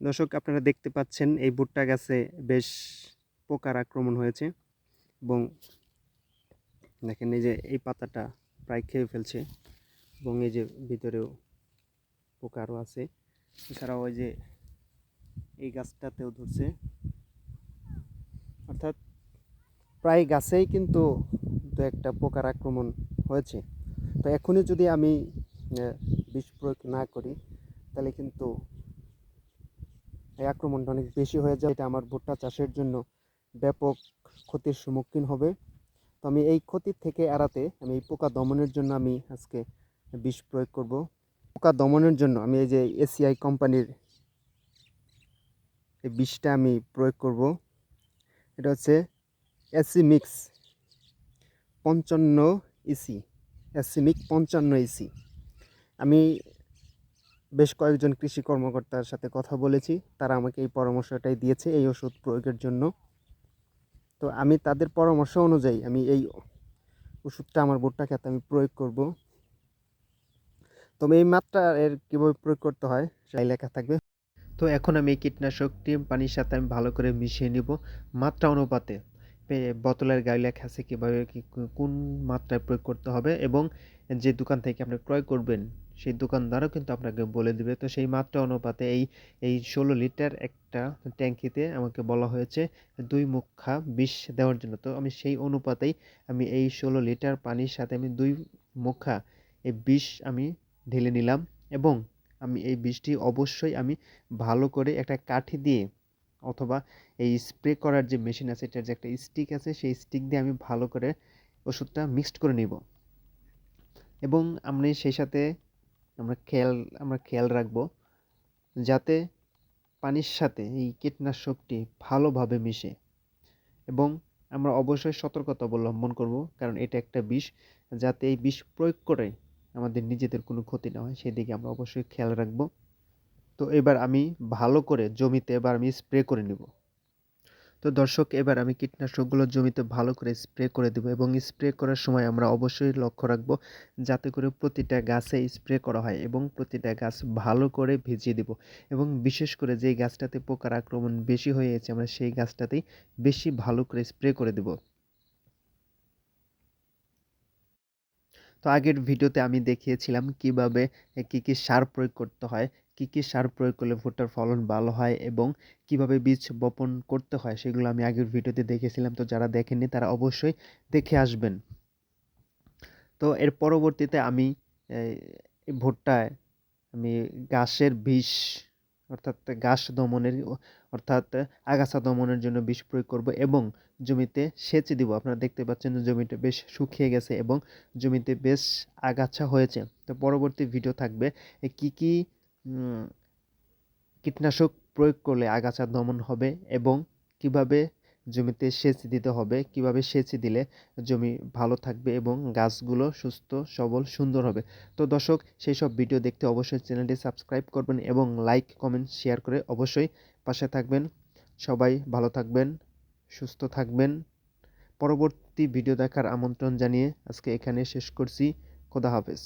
দর্শক, আপনারা দেখতে পাচ্ছেন এই ভুট্টা গাছে বেশ পোকার আক্রমণ হয়েছে এবং দেখেন এই যে এই পাতাটা প্রায় খেয়ে ফেলছে এবং এই যে ভিতরেও পোকা আরও আছে। এছাড়াও ওই যে এই গাছটাতেও ধরছে, অর্থাৎ প্রায় গাছেই কিন্তু দু একটা পোকার আক্রমণ হয়েছে। তো এখনই যদি আমি বিষ প্রয়োগ না করি তাহলে কিন্তু এই আক্রমণটা অনেক বেশি হয়ে যায়। এটা আমার ভুট্টা চাষের জন্য ব্যাপক ক্ষতির সম্মুখীন হবে। তো আমি এই ক্ষতির থেকে এড়াতে আমি এই পোকা দমনের জন্য আমি আজকে বিষ প্রয়োগ করব। পোকা দমনের জন্য আমি এই যে এসিআই কোম্পানির এই বিষটা আমি প্রয়োগ করব। এটা হচ্ছে অ্যাসিমিক্স 55 ইসি, অ্যাসিমিক 55 ইসি। আমি বেশ কয়েকজন কৃষি কর্মকর্তার সাথে কথা বলেছি, তারা আমাকে এই পরামর্শটাই দিয়েছে এই ওষুধ প্রয়োগের জন্য। তো আমি তাদের পরামর্শ অনুযায়ী আমি এই ওষুধটা আমার ভুট্টা ক্ষেতে আমি প্রয়োগ করব। তবে এই মাত্রা এর কীভাবে প্রয়োগ করতে হয় সেটাই লেখা থাকবে। তো এখন আমি এই কীটনাশকটি পানির সাথে আমি ভালো করে মিশিয়ে নিব মাত্রা অনুপাতে। বোতলের গায়ে লেখা আছে কীভাবে কোন মাত্রায় প্রয়োগ করতে হবে, এবং যে দোকান থেকে আপনি ক্রয় করবেন সেই দোকানদারও কিন্তু আপনাকে বলে দিবে। তো সেই মাত্রা অনুপাতে এই 16 লিটার একটা ট্যাঙ্কিতে আমাকে বলা হয়েছে 2 মুখা বিষ দেওয়ার জন্য। তো আমি সেই অনুপাতেই আমি এই 16 লিটার পানির সাথে আমি 2 মুখা এই বিষ আমি ঢেলে নিলাম, এবং আমি এই বিষটি অবশ্যই আমি ভালো করে একটা কাঠি দিয়ে অথবা এই স্প্রে করার যে মেশিন আছে এটার যে একটা স্টিক আছে সেই স্টিক দিয়ে আমি ভালো করে ওষুধটা মিক্সড করে নিব। এবং আমি সেই সাথে আমরা খেয়াল রাখবো যাতে পানির সাথে এই কীটনাশকটি ভালোভাবে মিশে, এবং আমরা অবশ্যই সতর্কতা অবলম্বন করব, কারণ এটা একটা বিষ। যাতে এই বিষ প্রয়োগ করে আমাদের নিজেদের কোনো ক্ষতি না হয় সেদিকে আমরা অবশ্যই খেয়াল রাখব। তো এবার আমি ভালো করে জমিতে আমি স্প্রে করে নেব। তো দর্শক, এবার আমি কীটনাশকগুলো জমিতে ভালো করে স্প্রে করে দেব, এবং স্প্রে করার সময় আমরা অবশ্যই লক্ষ্য রাখব যাতে করে প্রতিটা গাছে স্প্রে করা হয় এবং প্রতিটা গাছ ভালো করে ভিজিয়ে দেব। এবং বিশেষ করে যেই গাছটাতে পোকার আক্রমণ বেশি হয়েছে আমরা সেই গাছটাতেই বেশি ভালো করে স্প্রে করে দেব। তো আগের ভিডিওতে আমি দেখিয়েছিলাম কিভাবে কি সার প্রয়োগ করতে হয়, কি সার প্রয়োগ করলে ভুট্টার ফলন ভালো হয়, এবং কিভাবে বীজ বপন করতে হয় সেগুলো আমি আগের ভিডিওতে দেখেছিলাম। তো যারা দেখেননি তারা অবশ্যই দেখে আসবেন। তো এর পরবর্তীতে আমি এই ভুট্টায় আমি ঘাসের বিষ অর্থাৎ ঘাস দমনের অর্থাৎ আগাছা দমনের জন্য বিষ প্রয়োগ করব, এবং জমিতে সেচ দিব। আপনারা দেখতে পাচ্ছেন যে জমিটা বেশ শুকিয়ে গেছে এবং জমিতে বেশ আগাছা হয়েছে। তো পরবর্তী ভিডিও থাকবে কি কীটনাশক প্রয়োগ করলে আগাছা দমন হবে, এবং কিভাবে জমিতে সেচ দিতে হবে, কিভাবে সেচ দিলে জমি ভালো থাকবে এবং গাছগুলো সুস্থ সবল সুন্দর হবে। তো দর্শক, সেই সব ভিডিও দেখতে অবশ্যই চ্যানেলটি সাবস্ক্রাইব করবেন এবং লাইক কমেন্ট শেয়ার করে অবশ্যই পাশে থাকবেন। সবাই ভালো থাকবেন, সুস্থ থাকবেন। পরবর্তী ভিডিও দেখার আমন্ত্রণ জানিয়ে আজকে এখানে শেষ করছি। খোদা হাফেজ।